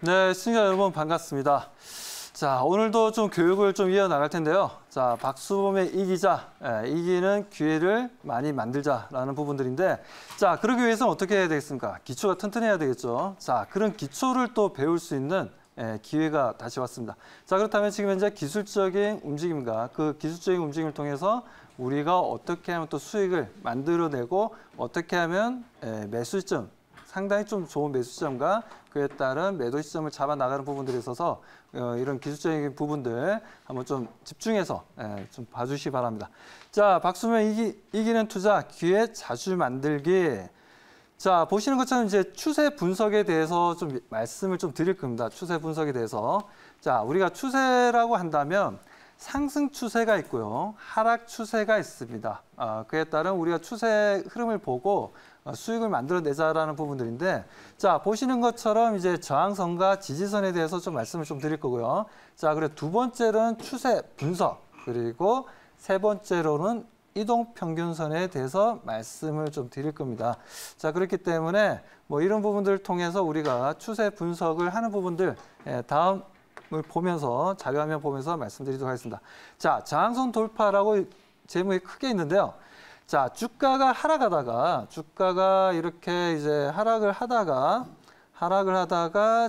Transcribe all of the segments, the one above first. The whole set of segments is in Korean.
네, 시청자 여러분 반갑습니다. 자, 오늘도 좀 교육을 좀 이어나갈 텐데요. 자, 박수범의 이기자, 이기는 기회를 많이 만들자라는 부분들인데, 자, 그러기 위해서는 어떻게 해야 되겠습니까? 기초가 튼튼해야 되겠죠. 자, 그런 기초를 또 배울 수 있는 기회가 다시 왔습니다. 자, 그렇다면 지금 현재 기술적인 움직임과 그 기술적인 움직임을 통해서 우리가 어떻게 하면 또 수익을 만들어내고 어떻게 하면 매수 시점, 상당히 좀 좋은 매수 시점과 그에 따른 매도 시점을 잡아 나가는 부분들이 있어서 이런 기술적인 부분들 한번 좀 집중해서 좀 봐주시기 바랍니다. 자, 박수범의 이기는 투자 기회 자주 만들기. 자, 보시는 것처럼 이제 추세 분석에 대해서 좀 말씀을 좀 드릴 겁니다. 추세 분석에 대해서. 자, 우리가 추세라고 한다면 상승 추세가 있고요. 하락 추세가 있습니다. 그에 따른 우리가 추세 흐름을 보고 수익을 만들어내자라는 부분들인데, 자, 보시는 것처럼 이제 저항선과 지지선에 대해서 좀 말씀을 좀 드릴 거고요. 자, 그리고 두 번째로는 추세 분석, 그리고 세 번째로는 이동평균선에 대해서 말씀을 좀 드릴 겁니다. 자, 그렇기 때문에 뭐 이런 부분들을 통해서 우리가 추세 분석을 하는 부분들 다음을 보면서 자료화면 보면서 말씀드리도록 하겠습니다. 자, 저항선 돌파라고 제목이 크게 있는데요. 자, 주가가 하락하다가 주가가 이렇게 이제 하락을 하다가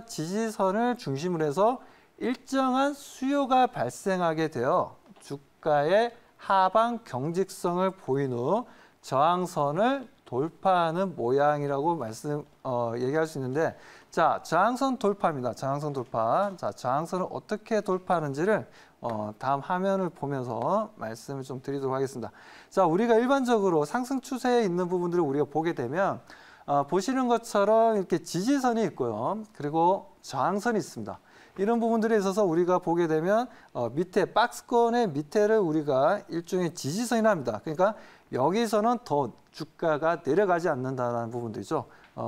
지지선을 중심으로 해서 일정한 수요가 발생하게 되어 주가의 하방 경직성을 보인 후 저항선을 돌파하는 모양이라고 얘기할 수 있는데, 자, 저항선 돌파입니다. 저항선 돌파. 자, 저항선을 어떻게 돌파하는지를 다음 화면을 보면서 말씀을 좀 드리도록 하겠습니다. 자, 우리가 일반적으로 상승 추세에 있는 부분들을 우리가 보게 되면 보시는 것처럼 이렇게 지지선이 있고요. 그리고 저항선이 있습니다. 이런 부분들에 있어서 우리가 보게 되면 밑에 박스권의 밑에를 우리가 일종의 지지선이라 합니다. 그러니까 여기서는 더 주가가 내려가지 않는다는 부분들이죠.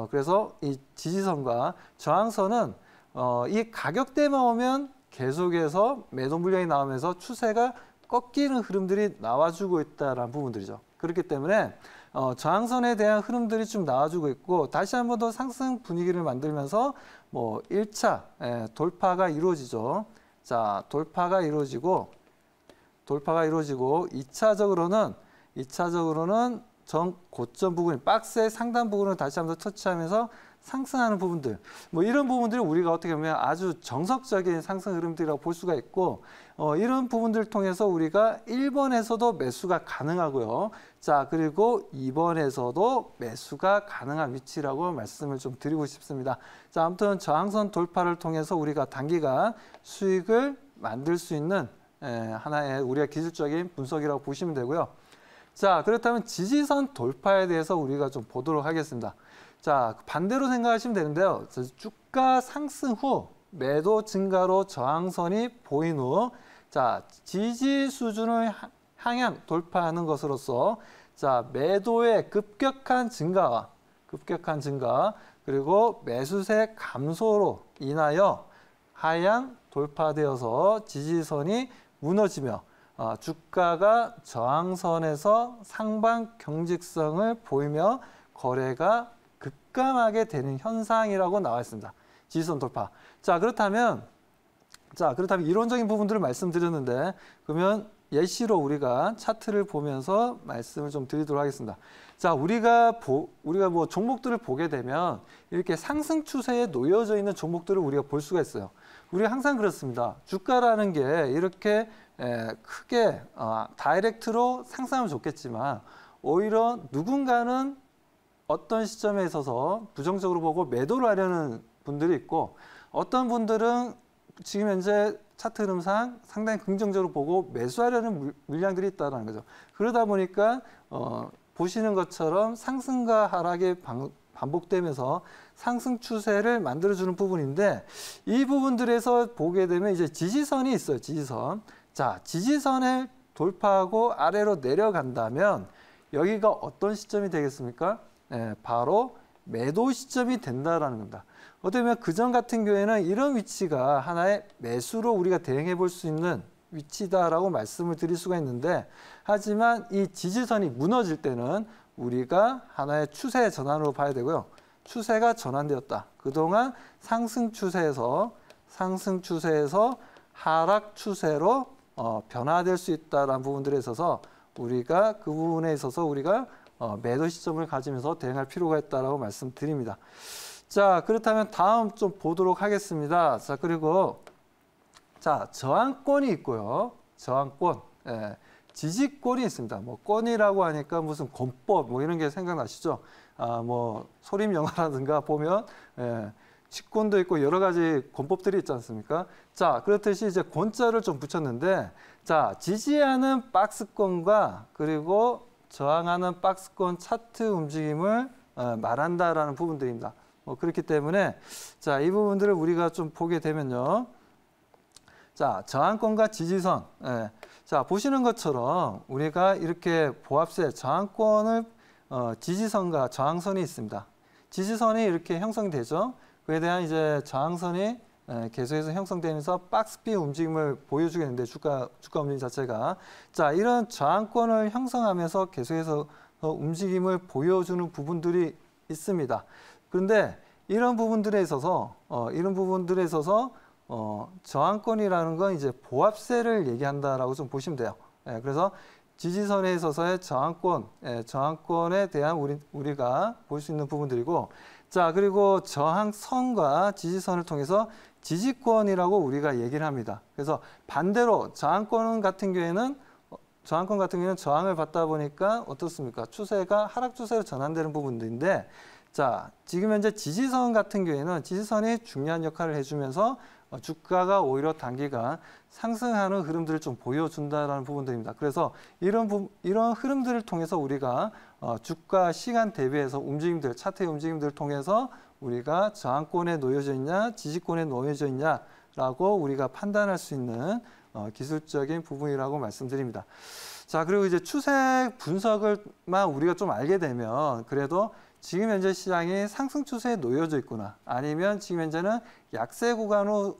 그래서 이 지지선과 저항선은 이 가격대만 오면 계속해서 매도 물량이 나오면서 추세가 꺾이는 흐름들이 나와주고 있다는 부분들이죠. 그렇기 때문에 저항선에 대한 흐름들이 좀 나와주고 있고, 다시 한 번 더 상승 분위기를 만들면서 뭐 1차 돌파가 이루어지죠. 자, 돌파가 이루어지고 2차적으로는 전 고점 부분, 박스의 상단 부분을 다시 한번 터치하면서 상승하는 부분들, 뭐 이런 부분들을 우리가 어떻게 보면 아주 정석적인 상승 흐름들이라고 볼 수가 있고, 이런 부분들을 통해서 우리가 1번에서도 매수가 가능하고요. 자, 그리고 2번에서도 매수가 가능한 위치라고 말씀을 좀 드리고 싶습니다. 자, 아무튼 저항선 돌파를 통해서 우리가 단기간 수익을 만들 수 있는 하나의 우리가 기술적인 분석이라고 보시면 되고요. 자, 그렇다면 지지선 돌파에 대해서 우리가 좀 보도록 하겠습니다. 자, 반대로 생각하시면 되는데요. 주가 상승 후 매도 증가로 저항선이 보인 후, 자, 지지 수준을 향양 돌파하는 것으로서, 자, 매도의 급격한 증가, 그리고 매수세 감소로 인하여 하향 돌파되어서 지지선이 무너지며 주가가 저항선에서 상방 경직성을 보이며 거래가 급감하게 되는 현상이라고 나와 있습니다. 지지선 돌파. 자, 그렇다면 이론적인 부분들을 말씀드렸는데, 그러면 예시로 우리가 차트를 보면서 말씀을 좀 드리도록 하겠습니다. 자, 우리가 뭐 종목들을 보게 되면 이렇게 상승 추세에 놓여져 있는 종목들을 우리가 볼 수가 있어요. 우리가 항상 그렇습니다. 주가라는 게 이렇게 크게 다이렉트로 상승하면 좋겠지만, 오히려 누군가는 어떤 시점에 있어서 부정적으로 보고 매도를 하려는 분들이 있고, 어떤 분들은 지금 현재 차트 흐름상 상당히 긍정적으로 보고 매수하려는 물량들이 있다는 거죠. 그러다 보니까 보시는 것처럼 상승과 하락이 반복되면서 상승 추세를 만들어주는 부분인데, 이 부분들에서 보게 되면 이제 지지선이 있어요. 지지선. 자, 지지선을 돌파하고 아래로 내려간다면 여기가 어떤 시점이 되겠습니까? 바로 매도 시점이 된다라는 겁니다. 어떻게 보면 그전 같은 경우에는 이런 위치가 하나의 매수로 우리가 대응해 볼 수 있는 위치다라고 말씀을 드릴 수가 있는데, 하지만 이 지지선이 무너질 때는 우리가 하나의 추세 전환으로 봐야 되고요. 추세가 전환되었다. 그동안 상승 추세에서 하락 추세로 변화될 수 있다라는 부분들에 있어서 우리가 그 부분에 있어서 우리가 매도 시점을 가지면서 대응할 필요가 있다라고 말씀드립니다. 자, 그렇다면 다음 좀 보도록 하겠습니다. 자, 그리고 자, 저항권이 있고요. 저항권, 지지권이 있습니다. 뭐 권이라고 하니까 무슨 권법 뭐 이런 게 생각나시죠? 뭐 소림 영화라든가 보면 치권도 있고 여러 가지 권법들이 있지 않습니까? 자, 그렇듯이 이제 권자를 좀 붙였는데, 자, 지지하는 박스권과 그리고 저항하는 박스권 차트 움직임을 말한다라는 부분들입니다. 그렇기 때문에 자, 이 부분들을 우리가 좀 보게 되면요. 자, 저항권과 지지선. 자, 보시는 것처럼 우리가 이렇게 보합세 저항권을 지지선과 저항선이 있습니다. 지지선이 이렇게 형성이 되죠. 그에 대한 이제 저항선이 계속해서 형성되면서 박스피 움직임을 보여주겠는데 주가 움직임 자체가 자, 이런 저항권을 형성하면서 계속해서 움직임을 보여주는 부분들이 있습니다. 그런데 이런 부분들에 있어서 저항권이라는 건 이제 보합세를 얘기한다라고 좀 보시면 돼요. 그래서 지지선에 있어서의 저항권에 대한 우리가 볼 수 있는 부분들이고, 자, 그리고 저항선과 지지선을 통해서 지지권이라고 우리가 얘기를 합니다. 그래서 반대로 저항권 같은 경우에는 저항을 받다 보니까 어떻습니까? 추세가 하락 추세로 전환되는 부분들인데, 자, 지금 현재 지지선 같은 경우에는 지지선이 중요한 역할을 해주면서 주가가 오히려 단기간 상승하는 흐름들을 좀 보여준다라는 부분들입니다. 그래서 이런 흐름들을 통해서 우리가 주가 시간 대비해서 차트의 움직임들을 통해서 우리가 저항권에 놓여져 있냐, 지지권에 놓여져 있냐라고 우리가 판단할 수 있는 기술적인 부분이라고 말씀드립니다. 자, 그리고 이제 추세 분석을만 우리가 좀 알게 되면 그래도 지금 현재 시장이 상승 추세에 놓여져 있구나, 아니면 지금 현재는 약세 구간으로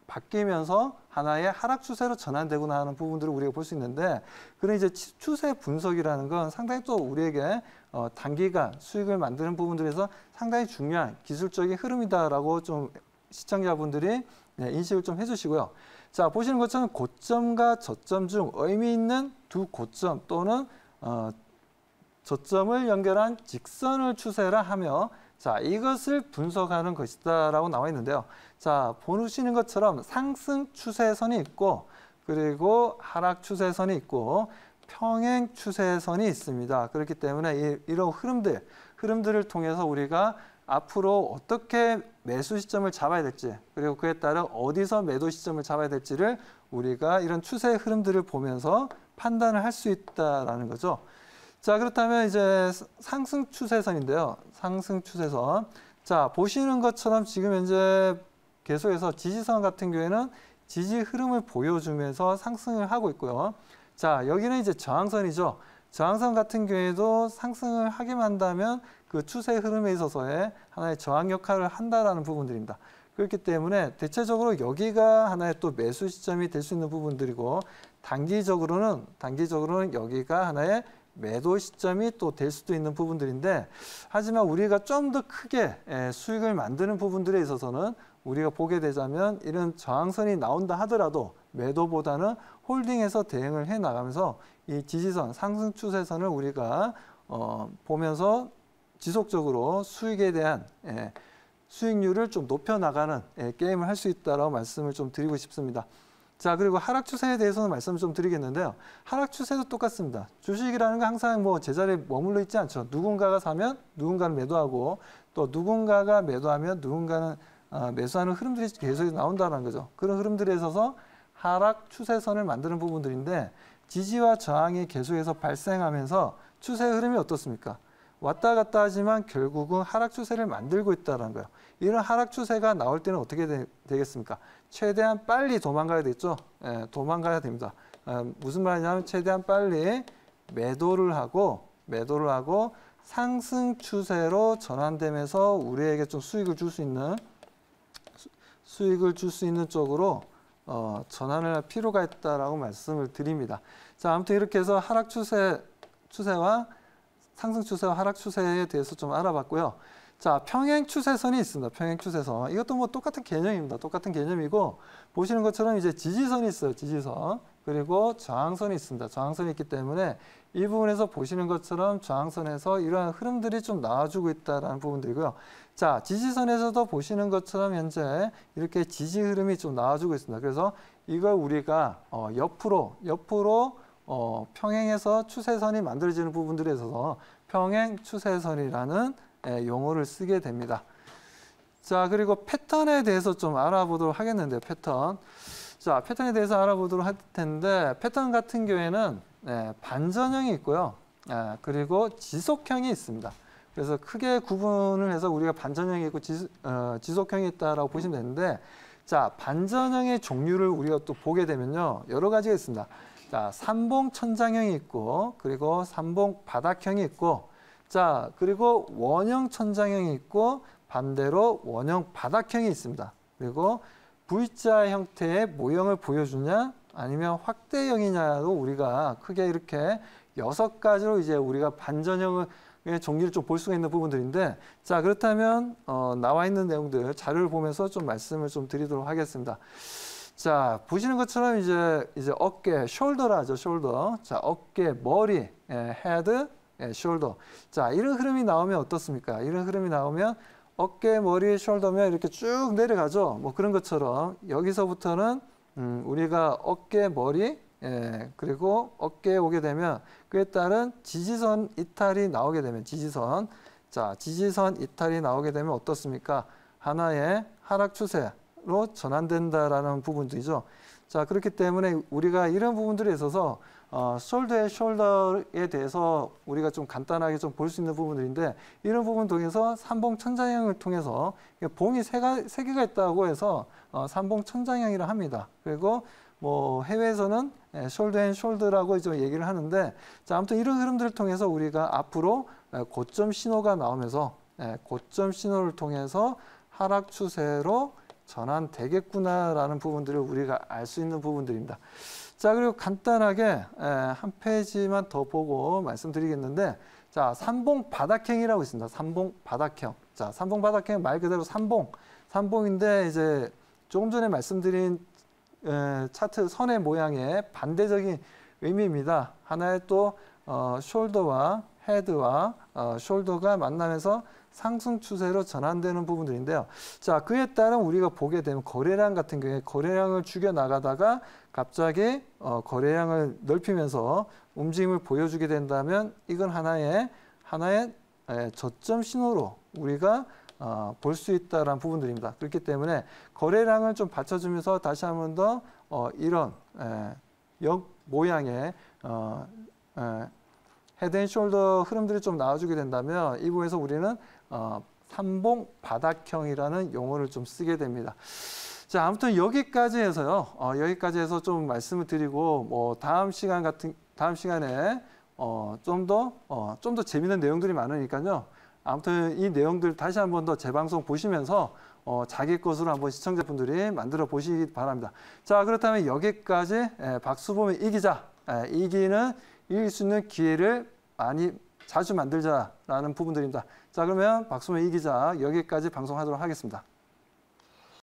바뀌면서 하나의 하락 추세로 전환되구나 하는 부분들을 우리가 볼 수 있는데, 그런 이제 추세 분석이라는 건 상당히 또 우리에게 단기간 수익을 만드는 부분들에서 상당히 중요한 기술적인 흐름이다라고 좀 시청자분들이 인식을 좀 해주시고요. 자, 보시는 것처럼 고점과 저점 중 의미 있는 두 고점 또는 저점을 연결한 직선을 추세라 하며, 자, 이것을 분석하는 것이다라고 나와 있는데요. 자, 보시는 것처럼 상승 추세선이 있고, 그리고 하락 추세선이 있고, 평행 추세선이 있습니다. 그렇기 때문에 이런 흐름들을 통해서 우리가 앞으로 어떻게 매수 시점을 잡아야 될지, 그리고 그에 따라 어디서 매도 시점을 잡아야 될지를 우리가 이런 추세 흐름들을 보면서 판단을 할 수 있다라는 거죠. 자, 그렇다면 이제 상승 추세선인데요. 상승 추세선. 자, 보시는 것처럼 지금 현재 계속해서 지지선 같은 경우에는 지지 흐름을 보여주면서 상승을 하고 있고요. 자, 여기는 이제 저항선이죠. 저항선 같은 경우에도 상승을 하기만 한다면 그 추세 흐름에 있어서의 하나의 저항 역할을 한다라는 부분들입니다. 그렇기 때문에 대체적으로 여기가 하나의 또 매수 시점이 될 수 있는 부분들이고, 단기적으로는 여기가 하나의 매도 시점이 또 될 수도 있는 부분들인데, 하지만 우리가 좀 더 크게 수익을 만드는 부분들에 있어서는 우리가 보게 되자면 이런 저항선이 나온다 하더라도 매도보다는 홀딩해서 대응을 해 나가면서 이 지지선, 상승 추세선을 우리가 보면서 지속적으로 수익에 대한 수익률을 좀 높여 나가는 게임을 할 수 있다라고 말씀을 좀 드리고 싶습니다. 자, 그리고 하락 추세에 대해서는 말씀을 좀 드리겠는데요. 하락 추세도 똑같습니다. 주식이라는 건 항상 뭐 제자리에 머물러 있지 않죠. 누군가가 사면 누군가는 매도하고, 또 누군가가 매도하면 누군가는 매수하는 흐름들이 계속 나온다는 거죠. 그런 흐름들에 있어서 하락 추세선을 만드는 부분들인데, 지지와 저항이 계속해서 발생하면서 추세 흐름이 어떻습니까? 왔다 갔다 하지만 결국은 하락 추세를 만들고 있다는 거예요. 이런 하락 추세가 나올 때는 어떻게 되겠습니까? 최대한 빨리 도망가야 되겠죠. 도망가야 됩니다. 무슨 말이냐면 최대한 빨리 매도를 하고 상승 추세로 전환되면서 우리에게 좀 수익을 줄 수 있는 쪽으로 전환을 할 필요가 있다라고 말씀을 드립니다. 자, 아무튼 이렇게 해서 하락 추세와 상승 추세와 하락 추세에 대해서 좀 알아봤고요. 자, 평행 추세선이 있습니다. 평행 추세선. 이것도 뭐 똑같은 개념입니다. 똑같은 개념이고 보시는 것처럼 이제 지지선이 있어요. 지지선. 그리고 저항선이 있습니다. 저항선이 있기 때문에 이 부분에서 보시는 것처럼 저항선에서 이러한 흐름들이 좀 나와주고 있다는 부분들이고요. 자, 지지선에서도 보시는 것처럼 현재 이렇게 지지 흐름이 좀 나와주고 있습니다. 그래서 이걸 우리가 옆으로 평행해서 추세선이 만들어지는 부분들에 있어서 평행 추세선이라는 용어를 쓰게 됩니다. 자, 그리고 패턴에 대해서 좀 알아보도록 하겠는데요. 패턴. 자, 패턴에 대해서 알아보도록 할 텐데 패턴 같은 경우에는 반전형이 있고요. 그리고 지속형이 있습니다. 그래서 크게 구분을 해서 우리가 반전형이 있고 지속형이 있다라고 보시면 되는데 자, 반전형의 종류를 우리가 또 보게 되면요. 여러 가지가 있습니다. 자, 삼봉 천장형이 있고 그리고 삼봉 바닥형이 있고 자, 그리고 원형 천장형이 있고 반대로 원형 바닥형이 있습니다. 그리고 V자 형태의 모형을 보여주냐 아니면 확대형이냐도 우리가 크게 이렇게 6가지로 이제 우리가 반전형의 종류를 좀 볼 수가 있는 부분들인데 자, 그렇다면 나와 있는 내용들 자료를 보면서 좀 말씀을 좀 드리도록 하겠습니다. 자, 보시는 것처럼 이제 어깨, 숄더라 하죠, 숄더. 자, 어깨, 머리, 헤드, 숄더. 자, 이런 흐름이 나오면 어떻습니까? 이런 흐름이 나오면 어깨, 머리, 숄더면 이렇게 쭉 내려가죠. 뭐 그런 것처럼 여기서부터는 우리가 어깨, 머리, 그리고 어깨에 오게 되면 그에 따른 지지선 이탈이 나오게 되면 지지선. 자, 지지선 이탈이 나오게 되면 어떻습니까? 하나의 하락 추세로 전환된다라는 부분들이죠. 자, 그렇기 때문에 우리가 이런 부분들에 있어서 숄더에 대해서 우리가 좀 간단하게 좀 볼 수 있는 부분들인데 이런 부분 통해서 삼봉 천장형을 통해서 봉이 세 개가 있다고 해서 삼봉 천장형이라 합니다. 그리고 뭐 해외에서는 숄더 앤 숄더라고 좀 얘기를 하는데 자, 아무튼 이런 흐름들을 통해서 우리가 앞으로 고점 신호가 나오면서 고점 신호를 통해서 하락 추세로 전환되겠구나라는 부분들을 우리가 알 수 있는 부분들입니다. 자, 그리고 간단하게 한 페이지만 더 보고 말씀드리겠는데 자, 삼봉 바닥형이라고 있습니다. 삼봉 바닥형. 자, 삼봉 바닥형 말 그대로 삼봉인데 이제 조금 전에 말씀드린 차트 선의 모양의 반대적인 의미입니다. 하나의 또 숄더와 헤드와 숄더가 만나면서 상승 추세로 전환되는 부분들인데요. 자, 그에 따른 우리가 보게 되면 거래량 같은 경우에 거래량을 죽여 나가다가 갑자기 거래량을 넓히면서 움직임을 보여주게 된다면 이건 하나의 저점 신호로 우리가 볼 수 있다는 부분들입니다. 그렇기 때문에 거래량을 좀 받쳐주면서 다시 한 번 더 이런 역 모양의 헤드 앤 숄더 흐름들이 좀 나와주게 된다면 이 부분에서 우리는 삼봉 바닥형이라는 용어를 좀 쓰게 됩니다. 자, 아무튼 여기까지 해서요. 여기까지 해서 좀 말씀을 드리고 뭐 다음 시간에 좀 더 재밌는 내용들이 많으니까요. 아무튼 이 내용들 다시 한 번 더 재방송 보시면서 자기 것으로 한번 시청자분들이 만들어 보시기 바랍니다. 자, 그렇다면 여기까지 박수범의 이기자, 이기는 이길 수 있는 기회를 자주 만들자라는 부분들입니다. 자, 그러면 박수범의 이기자 여기까지 방송하도록 하겠습니다.